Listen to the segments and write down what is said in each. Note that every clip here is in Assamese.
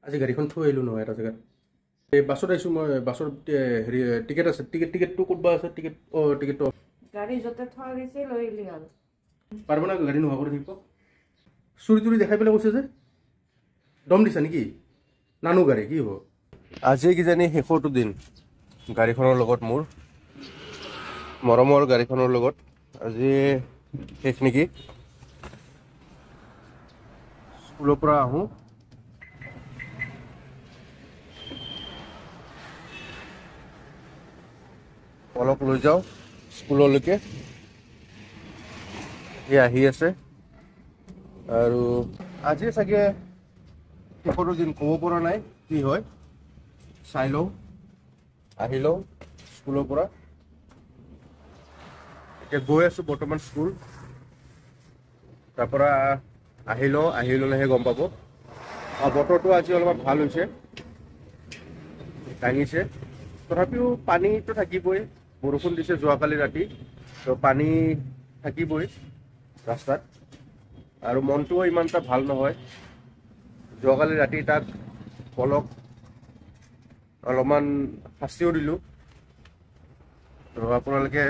আজি গাড়ীখন থৈ আহিলোঁ নহয় এটা জেগাত এই বাছত আহিছোঁ মই বাছৰ হেৰি টিকেট আছে টিকেটটো ক'তবা আছে টিকেটটো গাড়ী য'তে থোৱা গৈছে লৈ আহিলি হ'ল পাৰিব না গাড়ী নোহোৱা কৰি থাকিব চুৰি তুৰি দেখাই পেলাই কৈছে যে দম দিছা নেকি নানো গাড়ী কি হ'ব আজি কিজানি শেষৰটো দিন গাড়ীখনৰ লগত মোৰ মৰমৰ গাড়ীখনৰ লগত আজি শেষ নেকি স্কুলৰ পৰা আহোঁ অলপ লৈ যাওঁ স্কুললৈকে সি আহি আছে আৰু আজি চাগে শেষৰটো দিন ক'ব পৰা নাই কি হয় চাই লওঁ আহি লওঁ স্কুলৰ পৰা এতিয়া গৈ আছোঁ বৰ্তমান স্কুল তাৰপৰা আহি ল'লেহে গম পাব বতৰটো আজি অলপমান ভাল হৈছে দাঙিছে তথাপিও পানীটো থাকিবই বৰষুণ দিছে যোৱাকালি ৰাতি তো পানী থাকিবই ৰাস্তাত আৰু মনটোও ইমান এটা ভাল নহয় যোৱাকালি ৰাতি তাক পলক অলপমান শাস্তিও দিলোঁ তো আপোনালোকে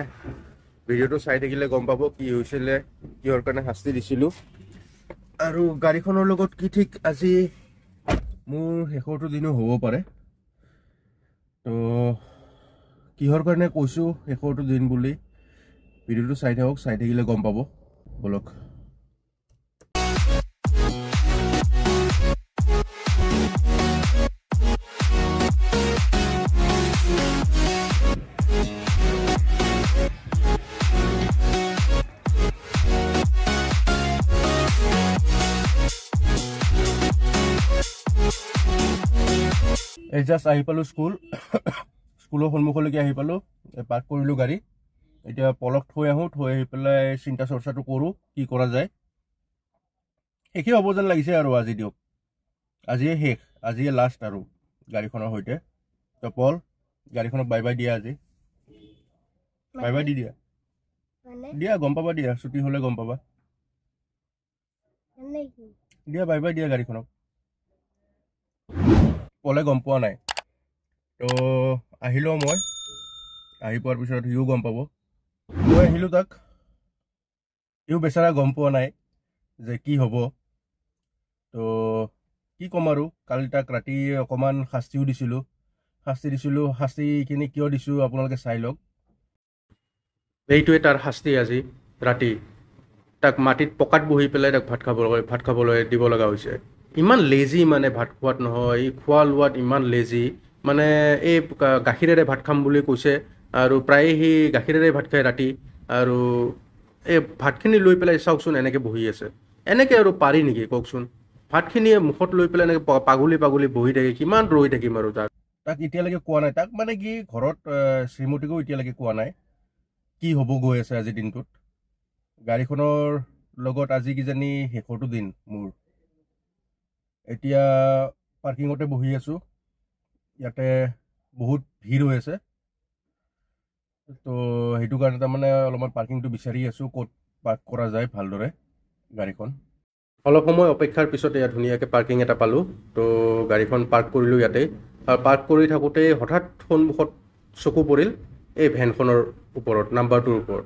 ভিডিঅ'টো চাই থাকিলে গম পাব কি হৈছিলে কিহৰ কাৰণে শাস্তি দিছিলোঁ আৰু গাড়ীখনৰ লগত কি ঠিক আজি মোৰ শেষৰটো দিনো হ'ব পাৰে তো কিহৰ কাৰণে কৈছোঁ শেষৰটো দিন বুলি ভিডিঅ'টো চাই থাকক চাই থাকিলে গম পাব বলক এই জাষ্ট আহি পালোঁ স্কুলৰ সন্মুখলৈকে আহি পালোঁ পাৰ্ক কৰিলোঁ গাড়ী এতিয়া পলক থৈ আহি পেলাই চিন্তা চৰ্চাটো কৰোঁ কি কৰা যায় শেষেই হ'ব যেন লাগিছে আৰু আজি দিয়ক আজিয়ে শেষ আজিয়ে লাষ্ট আৰু গাড়ীখনৰ সৈতে তো পল গাড়ীখনক বাই বাই দিয়া আজি বাই বাই দি দিয়া গম পাবা দিয়া ছুটি হ'লে গম পাবা দিয়া বাই বাই দিয়া গাড়ীখনক পলে গম পোৱা নাই তো আহিলোঁ মই আহি পোৱাৰ পিছত সিও গম পাব মই আহিলোঁ তাক সিও বেচাৰা গম পোৱা নাই যে কি হ'ব তো কি ক'ম আৰু কালি তাক ৰাতি অকণমান শাস্তিও দিছিলোঁ শাস্তিখিনি কিয় দিছোঁ আপোনালোকে চাই লওক এইটোৱে তাৰ শাস্তি আজি ৰাতি তাক মাটিত পকাত বহি পেলাই তাক ভাত খাবলৈ দিব লগা হৈছে ইমান লেজি মানে ভাত খোৱাত নহয় খোৱা লোৱাত ইমান লেজি মানে এই গাখীৰেৰে ভাত খাম বুলি কৈছে আৰু প্ৰায়ে সি গাখীৰেৰে ভাত খায় ৰাতি আৰু এই ভাতখিনি লৈ পেলাই চাওকচোন এনেকৈ বহি আছে এনেকৈ আৰু পাৰি নেকি কওকচোন ভাতখিনি মুখত লৈ পেলাই এনেকৈ পাগলি বহি থাকে কিমান ৰৈ থাকিম আৰু তাক এতিয়ালৈকে কোৱা নাই তাক মানে কি ঘৰত শ্ৰীমতীকো এতিয়ালৈকে কোৱা নাই কি হ'ব গৈ আছে আজিৰ দিনটোত গাড়ীখনৰ লগত আজি কিজানি শেষৰটো দিন মোৰ এতিয়া পাৰ্কিঙতে বহি আছোঁ ইয়াতে বহুত ভিৰ হৈ আছে তো সেইটো কাৰণে তাৰমানে অলপমান পাৰ্কিংটো বিচাৰি আছোঁ ক'ত পাৰ্ক কৰা যায় ভালদৰে গাড়ীখন অলপ সময় অপেক্ষাৰ পিছত ইয়াত ধুনীয়াকৈ পাৰ্কিং এটা পালোঁ তো গাড়ীখন পাৰ্ক কৰিলোঁ ইয়াতে আৰু পাৰ্ক কৰি থাকোঁতে হঠাৎ সন্মুখত চকু পৰিল এই ভেনখনৰ ওপৰত নাম্বাৰটোৰ ওপৰত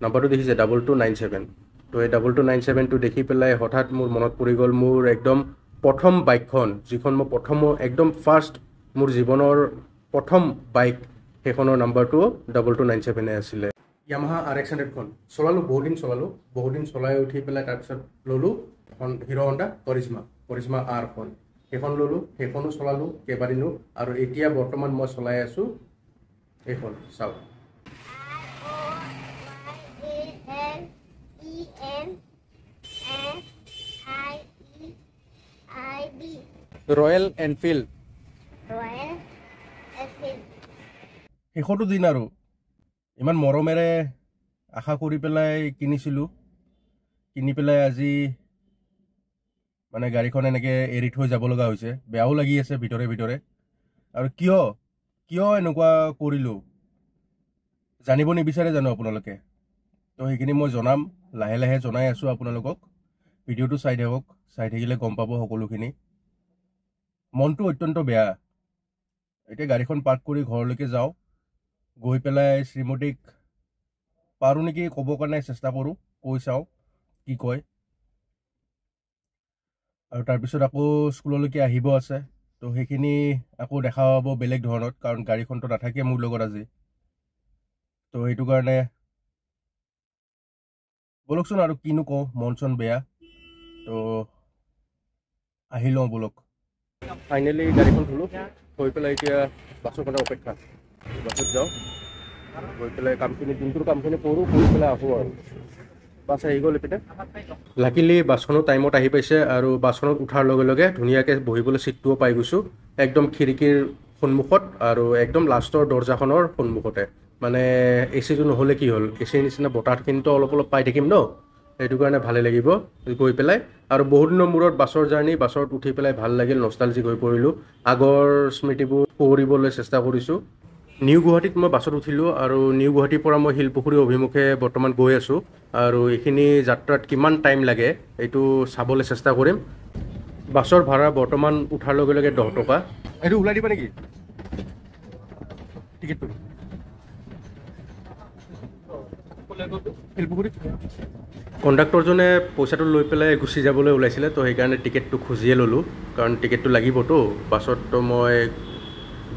নাম্বাৰটো দেখিছে 2297 তো এই 2297টো দেখি পেলাই হঠাৎ মোৰ মনত পৰি গ'ল মোৰ একদম প্ৰথম বাইকখন যিখন মই একদম ফাৰ্ষ্ট মোৰ জীৱনৰ প্ৰথম বাইক সেইখনৰ নাম্বাৰটো 2297 আছিলে য়ামাহা RX100খন চলালোঁ বহুত দিন চলাই উঠি পেলাই তাৰপিছত ল'লোঁ এখন হিৰ' হণ্ডা কৰিশ্মা Rখন সেইখন ল'লোঁ সেইখনো চলালোঁ কেইবাদিনো আৰু এতিয়া বৰ্তমান মই চলাই আছোঁ এইখন চাওক ৰয়েল এনফিল্ড শেষৰটো দিন আৰু ইমান মৰমেৰে আশা কৰি পেলাই কিনি পেলাই আজি মানে গাড়ীখন এনেকৈ এৰি থৈ যাব লগা হৈছে বেয়াও লাগি আছে ভিতৰে আৰু কিয় এনেকুৱা কৰিলোঁ জানিব নিবিচাৰে জানো আপোনালোকে তো সেইখিনি মই জনাম লাহে জনাই আছোঁ আপোনালোকক ভিডিঅ'টো চাই থাকক চাই থাকিলে গম পাব সকলোখিনি মনটো অত্যন্ত বেয়া এতিয়া গাড়ীখন পাৰ্ক কৰি ঘৰলৈকে যাওঁ গৈ পেলাই শ্ৰীমতীক পাৰোঁ নেকি ক'বৰ কাৰণে চেষ্টা কৰোঁ কৈ চাওঁ কি কয় আৰু তাৰপিছত আকৌ স্কুললৈকে আহিব আছে তো সেইখিনি আকৌ দেখা পাব বেলেগ ধৰণত কাৰণ গাড়ীখনটো নাথাকে মোৰ লগত আজি তো সেইটো কাৰণে বলকচোন আৰু কিনো কওঁ মন চন বেয়া তো আহি লওঁ বলক ফাইনেলি গাড়ীখন থ'লোঁ থৈ পেলাই এতিয়া বাছৰ কাৰণে অপেক্ষা বাছত যাওঁ গৈ পেলাই কামখিনি দিনটোৰ কামখিনি কৰোঁ কৰি পেলাই আহোঁ আৰু বাছ আহি গ'ল এইপিনে লাকিলি বাছখনো টাইমত আহি পাইছে আৰু বাছখনত উঠাৰ লগে লগে ধুনীয়াকৈ বহিবলৈ ছিটটোও পাই গৈছোঁ একদম খিৰিকীৰ সন্মুখত আৰু একদম লাষ্টৰ দৰ্জাখনৰ সন্মুখতে মানে এ চিটো নহ'লে কি হ'ল এ চিৰ নিচিনা বতাহখিনিতো অলপ অলপ পাই থাকিম ন সেইটো কাৰণে ভালে লাগিব গৈ পেলাই আৰু বহুত দিনৰ মূৰত বাছৰ জাৰ্ণি বাছত উঠি পেলাই ভাল লাগিল নষ্টালজিক হৈ পৰিলোঁ আগৰ স্মৃতিবোৰ সোঁৱৰিবলৈ চেষ্টা কৰিছোঁ নিউ গুৱাহাটীত মই বাছত উঠিলোঁ আৰু নিউ গুৱাহাটীৰ পৰা মই শিলপুখুৰী অভিমুখে বৰ্তমান গৈ আছোঁ আৰু এইখিনি যাত্ৰাত কিমান টাইম লাগে এইটো চাবলৈ চেষ্টা কৰিম বাছৰ ভাড়া বৰ্তমান উঠাৰ লগে লগে 10 টকা এইটো ওলাই দিবা নেকি টিকেটটো শিলপুখুৰীত কণ্ডাক্টৰজনে পইচাটো লৈ পেলাই গুচি যাবলৈ ওলাইছিলে তো সেইকাৰণে টিকেটটো খুজিয়ে ল'লোঁ কাৰণ টিকেটটো লাগিবতো বাছততো মই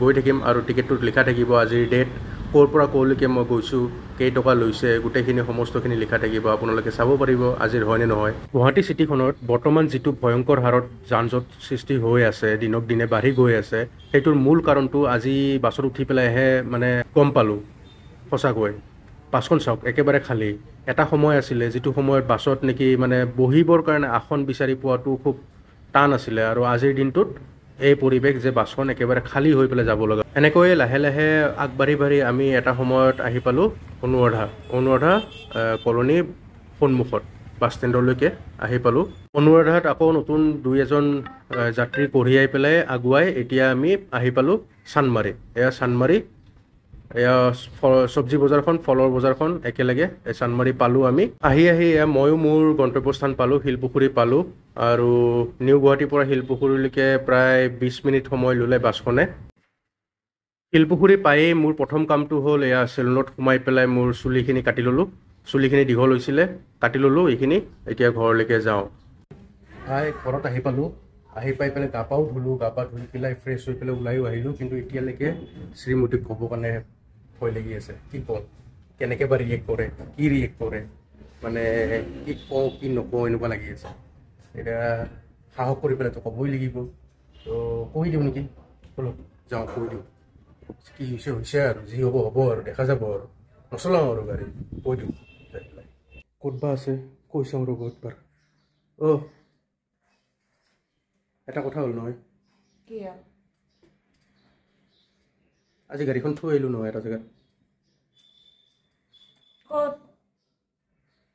গৈ থাকিম আৰু টিকেটটোত লিখা থাকিব আজিৰ ডেট ক'ৰ পৰা ক'লৈকে মই গৈছোঁ কেইটকা লৈছে গোটেইখিনি সমস্তখিনি লিখা থাকিব আপোনালোকে চাব পাৰিব আজিৰ হয়নে নহয় গুৱাহাটী চিটিখনত বৰ্তমান যিটো ভয়ংকৰ হাৰত যান জঁট সৃষ্টি হৈ আছে দিনক দিনে বাঢ়ি গৈ আছে সেইটোৰ মূল কাৰণটো আজি বাছত উঠি পেলাইহে মানে গম পালোঁ সঁচাকৈ বাছখন চাওক একেবাৰে খালী এটা সময় আছিলে যিটো সময়ত বাছত নেকি মানে বহিবৰ কাৰণে আসন বিচাৰি পোৱাটো খুব টান আছিলে আৰু আজিৰ দিনটোত এই পৰিৱেশ যে বাছখন একেবাৰে খালী হৈ পেলাই যাব লগা এনেকৈয়ে লাহে লাহে আগবাঢ়ি আমি এটা সময়ত আহি পালোঁ অনুৰাধা কলনী সন্মুখত বাছ ষ্টেণ্ডলৈকে আহি পালোঁ অনুৰাধাত আকৌ নতুন 2-এজন যাত্ৰী কঢ়িয়াই পেলাই আগুৱাই এতিয়া আমি আহি পালোঁ চানমাৰী এয়া চানমাৰী এয়া চব্জি বজাৰখন ফলৰ বজাৰখন একেলগে চানমাৰী পালোঁ আমি আহি এয়া ময়ো মোৰ গন্তব্যস্থান পালোঁ শিলপুখুৰী পালোঁ আৰু নিউ গুৱাহাটীৰ পৰা শিলপুখুৰীলৈকে প্ৰায় 20 মিনিট সময় ল'লে বাছখনে শিলপুখুৰী পায়েই মোৰ প্ৰথম কামটো হ'ল এয়া চেলুনত সোমাই পেলাই মোৰ চুলিখিনি কাটি ল'লোঁ চুলিখিনি দীঘল হৈছিলে কাটি ল'লোঁ এইখিনি এতিয়া ঘৰলৈকে যাওঁ ঘৰত আহি পালোঁ আহি পাই পেলাই গা পাও ধুলোঁ গা পা ধুই পেলাই ফ্ৰেছ হৈ পেলাই ওলাইও আহিলোঁ কিন্তু এতিয়ালৈকে শ্ৰীমতীক ক'বৰ কাৰণে ভয় লাগি আছে কি কওঁ কেনেকৈ বা ৰিয়েক্ট কৰে কি ৰিয়েক্ট কৰে মানে কি কওঁ কি নকওঁ এনেকুৱা লাগি আছে এতিয়া সাহস কৰি পেলাইতো ক'বই লাগিব তো কৈ দিওঁ নেকি বলক যাওঁ কৈ দিওঁ কি হৈছে আৰু যি হ'ব হ'ব আৰু দেখা যাব আৰু নচলাওঁ আৰু গাড়ী কৈ দিওঁ ক'তবা আছে কৈ চাওঁ ৰ'ব একবাৰ এটা কথা হ'ল নহয় আজি গাড়ীখন থৈ আহিলোঁ নহয় এটা জেগাত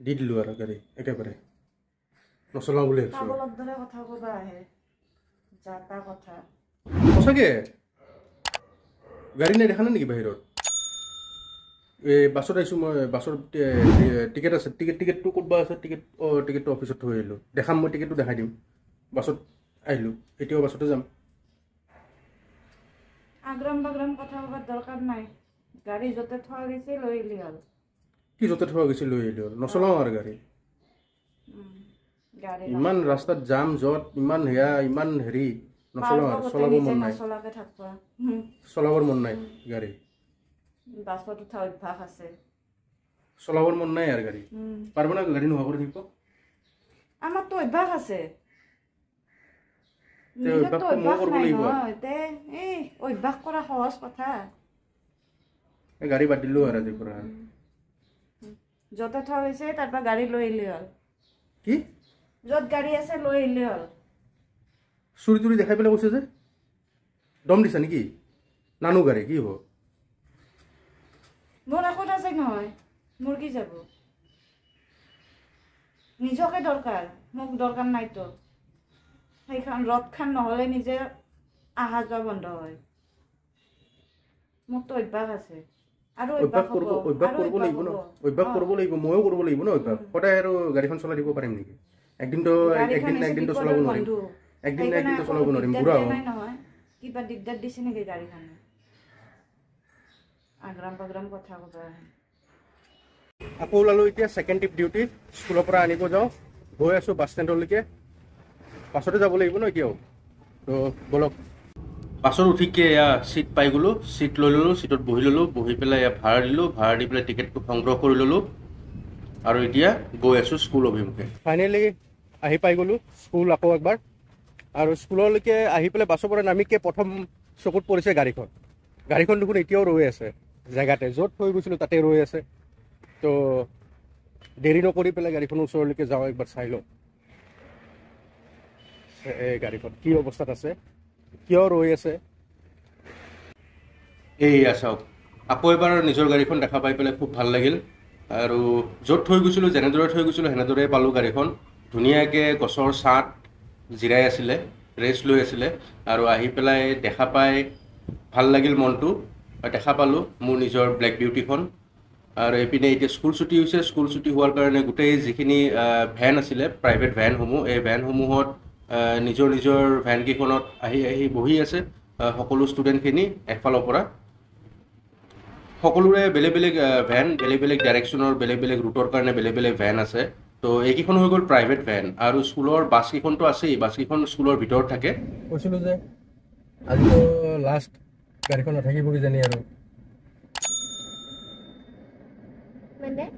দি দিলোঁ আৰু গাড়ী একেবাৰে নচলাওঁ বুলি সঁচাকৈ গাড়ী নাই দেখা নাই নেকি বাহিৰত এই বাছত আহিছোঁ মই বাছৰ টিকেট আছে টিকেটটো ক'তবা আছে টিকেটটো অফিচত থৈ আহিলোঁ দেখাম মই টিকেটটো দেখাই দিম বাছত আহিলোঁ এতিয়াও বাছতে যাম আগ্ৰাম বাগ্ৰাম কথা ক'ব দৰকাৰ নাই গাড়ী য'তে থোৱা গৈছে লৈ আহিলে হ'ল কি য'তে থোৱা গৈছে লৈ আহিলে হ'ল নচলাওঁ আৰু গাড়ী ইমান ৰাস্তাত জাম জট ইমান সেয়া ইমান হেৰি নচলাওঁ আৰু চলাবৰ মন নাই গাড়ী বাছত উঠা অভ্যাস আছে চলাবৰ মন নাই আৰু গাড়ী পাৰিব না গাড়ী নোহোৱা কৰি থাকিব আমাৰতো অভ্যাস আছে অভ্যাস কৰা সহজ কথা গাড়ী বাদ দিলোঁ আৰু আজিৰ পৰা য'তে থোৱা হৈছে তাৰ পৰা গাড়ী লৈ আহিলে হ'ল কি য'ত গাড়ী আছে লৈ আহিলে হ'ল চুৰি তুৰি দেখাই পেলাই কৈছে যে দম দিছা নেকি নানো গাড়ী কি হ'ব মোৰ একো আছে নহয় মোৰ কি যাব নিজকে দৰকাৰ মোক দৰকাৰ নাইতো সেইখন ৰথখন নহ'লে নিজে অহা যোৱা বন্ধ হয় মোৰতো অভ্যাস আছে আৰু অভ্যাস কৰিব লাগিব ন অভ্যাস কৰিব লাগিব ময়ো কৰিব লাগিব ন অভ্যাস সদায় আৰু গাড়ীখন চলাই দিব পাৰিম নেকি একদিনতো চলাব নোৱাৰিম একদিনতো চলাব নোৱাৰিম বুঢ়া কিবা দিগদাৰ দিছে নেকি গাড়ীখনে আগ্ৰাম পাগ্ৰাম কথা ক'ব আহে আকৌ ওলালোঁ এতিয়া ছেকেণ্ড ট্ৰিপ ডিউটি স্কুলৰ পৰা আনিব যাওঁ গৈ আছোঁ বাছ ষ্টেণ্ডলৈকে বাছতে যাব লাগিব ন এতিয়াও তো বলক বাছত উঠিকে এয়া চিট পাই গ'লোঁ চিট লৈ ল'লোঁ চিটত বহি ল'লোঁ বহি পেলাই এয়া ভাড়া দিলোঁ ভাড়া দি পেলাই টিকেটটো সংগ্ৰহ কৰি ল'লোঁ আৰু এতিয়া গৈ আছোঁ স্কুল অভিমুখে ফাইনেলি আহি পাই গ'লোঁ স্কুল আকৌ একবাৰ আৰু স্কুললৈকে আহি পেলাই বাছৰ পৰা নামিকে প্ৰথম চকুত পৰিছে গাড়ীখন দেখোন এতিয়াও ৰৈ আছে জেগাতে য'ত থৈ গৈছিলোঁ তাতে ৰৈ আছে তো দেৰি নকৰি পেলাই গাড়ীখনৰ ওচৰলৈকে যাওঁ একবাৰ চাই লওঁ এই গাড়ীখন কি অৱস্থাত আছে কিয় ৰৈ আছে এইয়া চাওক আকৌ এবাৰ নিজৰ গাড়ীখন দেখা পাই পেলাই খুব ভাল লাগিল আৰু য'ত থৈ গৈছিলোঁ যেনেদৰে থৈ গৈছিলোঁ সেনেদৰে পালোঁ গাড়ীখন ধুনীয়াকৈ গছৰ ছাঁত জিৰাই আছিলে ৰেষ্ট লৈ আছিলে আৰু আহি পেলাই দেখা পাই ভাল লাগিল মনটো দেখা পালোঁ মোৰ নিজৰ ব্লেক বিউটিখন আৰু এইপিনে এতিয়া স্কুল ছুটি হৈছে স্কুল ছুটি হোৱাৰ কাৰণে গোটেই যিখিনি ভেন আছিলে প্ৰাইভেট ভেনসমূহ এই ভেনসমূহত নিজৰ নিজৰ ভেনকেইখনত আহি বহি আছে সকলো ষ্টুডেণ্টখিনি এফালৰ পৰা সকলোৰে বেলেগ বেলেগ ভেন বেলেগ বেলেগ ডাইৰেকশ্যনৰ বেলেগ বেলেগ ৰুটৰ কাৰণে বেলেগ বেলেগ ভেন আছে তো এইকেইখন হৈ গ'ল প্ৰাইভেট ভেন আৰু স্কুলৰ বাছকেইখনতো আছেই বাছকেইখন স্কুলৰ ভিতৰত থাকে কৈছিলোঁ যে আজিতো লাষ্ট গাড়ীখন নাথাকিব কিজানি আৰু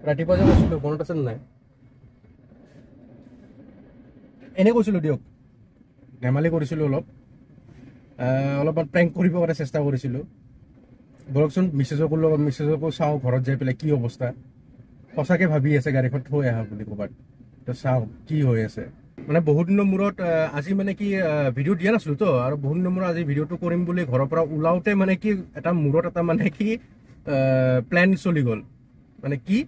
ৰাতিপুৱা যে কৈছিলোঁ মনত আছে নাই এনে কৈছিলোঁ দিয়ক ধেমালি কৰিছিলোঁ অলপমান প্ৰেংক কৰিব কাৰণে চেষ্টা কৰিছিলোঁ বলকচোন মিছেজকো চাওঁ ঘৰত যাই পেলাই কি অৱস্থা সঁচাকৈ ভাবি আছে গাড়ীখন থৈ আহা বুলি ক'ৰবাত তো চাওঁ কি হৈ আছে মানে বহুত দিনৰ মূৰত আজি মানে কি ভিডিঅ' দিয়া নাছিলোঁ তো আৰু বহুত দিনৰ মূৰত আজি ভিডিঅ'টো কৰিম বুলি ঘৰৰ পৰা ওলাওঁতে মানে কি এটা মূৰত এটা মানে কি প্লেন চলি গ'ল মানে কি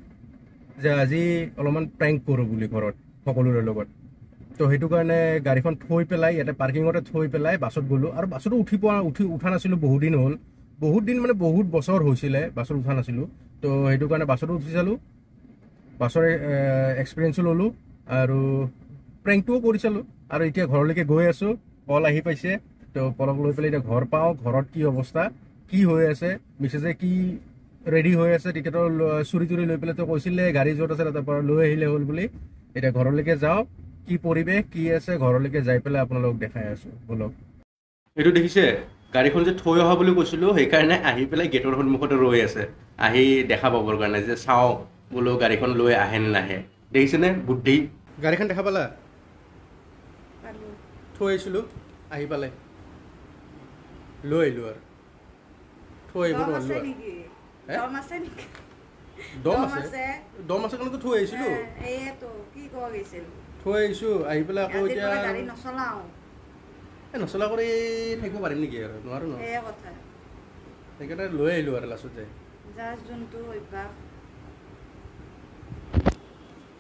যে আজি অলপমান প্ৰেংক কৰোঁ বুলি ঘৰত সকলোৰে লগত তো সেইটো কাৰণে গাড়ীখন থৈ পেলাই ইয়াতে পাৰ্কিঙতে থৈ পেলাই বাছত গ'লোঁ আৰু বাছতো উঠা নাছিলোঁ বহুত দিন মানে বহুত বছৰ হৈছিলে বাছত উঠা নাছিলোঁ তো সেইটো কাৰণে বাছতো উঠি চালোঁ বাছৰ এক্সপিৰিয়েঞ্চো ল'লোঁ আৰু প্ৰেংকটোও কৰি চালোঁ আৰু এতিয়া ঘৰলৈকে গৈ আছোঁ কল আহি পাইছে তো কলক লৈ পেলাই এতিয়া ঘৰ পাওঁ ঘৰত কি অৱস্থা কি হৈ আছে মিছেছে কি ৰেডি হৈ আছে তেতিয়াতো চুৰি তুৰি লৈ পেলাই তো কৈছিলে গাড়ী য'ত আছে তাৰ পৰা লৈ আহিলে হ'ল বুলি এতিয়া ঘৰলৈকে যাওঁ কি পৰিৱেশ কি আছে ঘৰলৈকে যাই পেলাই আপোনালোকক দেখাই আছোঁ বলক এইটো দেখিছে গাড়ীখন যে থৈ অহা বুলি কৈছিলোঁ সেইকাৰণে আহি পেলাই গেটৰ সন্মুখতে ৰৈ আছে আহি দেখা পাবৰ কাৰণে যে চাওঁ বোলো গাড়ীখন লৈ আহে নে নাহে দেখিছেনে বুদ্ধি গাড়ীখন দেখা পালা থৈ আহিছিলোঁ আহি পালে লৈ আহিলোঁ আৰু থৈ আহিব নোৱাৰিলোঁ দম আছে কাৰণেতো থৈ আহিছিলোঁ থৈ আহিছোঁ আহি পেলাই আকৌ এতিয়া নচলা কৰি থাকিব পাৰিম নেকি আৰু নোৱাৰোঁ ন সেইকাৰণে লৈ আহিলোঁ আৰু লাষ্টত যায়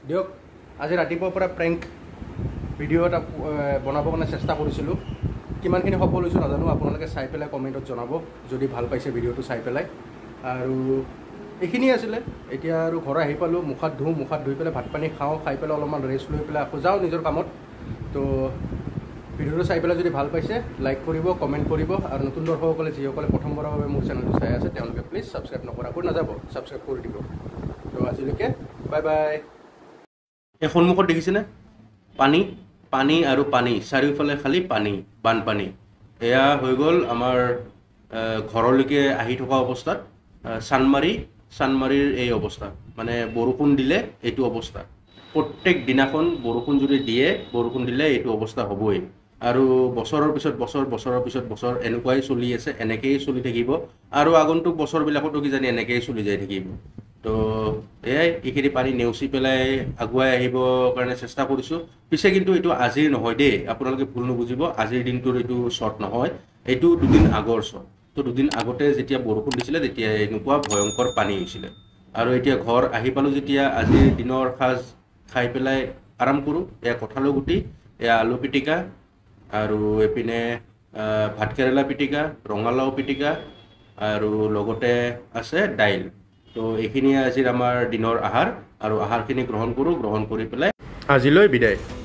দিয়ক আজি ৰাতিপুৱাৰ পৰা প্ৰেংক ভিডিঅ' এটা বনাবৰ কাৰণে চেষ্টা কৰিছিলোঁ কিমানখিনি সফল হৈছোঁ নাজানো আপোনালোকে চাই পেলাই কমেণ্টত জনাব যদি ভাল পাইছে ভিডিঅ'টো চাই পেলাই আৰু এইখিনিয়ে আছিলে এতিয়া আৰু ঘৰ আহি পালোঁ মুখ হাত ধুই পেলাই ভাত পানী খাওঁ খাই পেলাই অলপমান ৰেষ্ট লৈ পেলাই আকৌ যাওঁ নিজৰ কামত তো ভিডিঅ'টো চাই পেলাই যদি ভাল পাইছে লাইক কৰিব কমেণ্ট কৰিব আৰু নতুন দৰ্শকসকলে যিসকলে প্ৰথমবাৰৰ বাবে মোৰ চেনেলটো চাই আছে তেওঁলোকে প্লিজ ছাবস্ক্ৰাইব নকৰাকৈ নাযাব ছাবস্ক্ৰাইব কৰি দিব তো আজিলৈকে বাই বাই এই সন্মুখত দেখিছেনে পানী আৰু পানী চাৰিওফালে খালি পানী বানপানী এয়া হৈ গ'ল আমাৰ ঘৰলৈকে আহি থকা অৱস্থাত চানমাৰীৰ এই অৱস্থা মানে বৰষুণ দিলে এইটো অৱস্থা প্ৰত্যেক দিনাখন বৰষুণ যদি বৰষুণ দিলে এইটো অৱস্থা হ'বই আৰু বছৰৰ পিছত বছৰ এনেকুৱাই চলি আছে এনেকৈয়ে চলি থাকিব আৰু আগন্তুক বছৰবিলাকতো কিজানি এনেকৈয়ে চলি যাই থাকিব তো এয়াই এইখিনি পানী নেওচি পেলাই আগুৱাই আহিবৰ কাৰণে চেষ্টা কৰিছোঁ পিছে কিন্তু এইটো আজিৰ নহয় দেই আপোনালোকে ভুল নুবুজিব আজিৰ দিনটোৰ এইটো শ্বৰ্ট নহয় এইটো দুদিন আগৰ শ্বৰ্ট তো দুদিন আগতে যেতিয়া বৰষুণ দিছিলে তেতিয়া এনেকুৱা ভয়ংকৰ পানী হৈছিলে আৰু এতিয়া ঘৰ আহি পালোঁ যেতিয়া আজিৰ দিনৰ সাজ খাই পেলাই আৰাম কৰোঁ এয়া কঁঠালৰ গুটি এয়া আলু পিটিকা আৰু এইপিনে ভাতকেৰেলা পিটিকা ৰঙালাও পিটিকা আৰু লগতে আছে দাইল তো এইখিনিয়ে আজিৰ আমাৰ দিনৰ আহাৰ আৰু আহাৰখিনি গ্ৰহণ কৰোঁ গ্ৰহণ কৰি পেলাই আজিলৈ বিদায়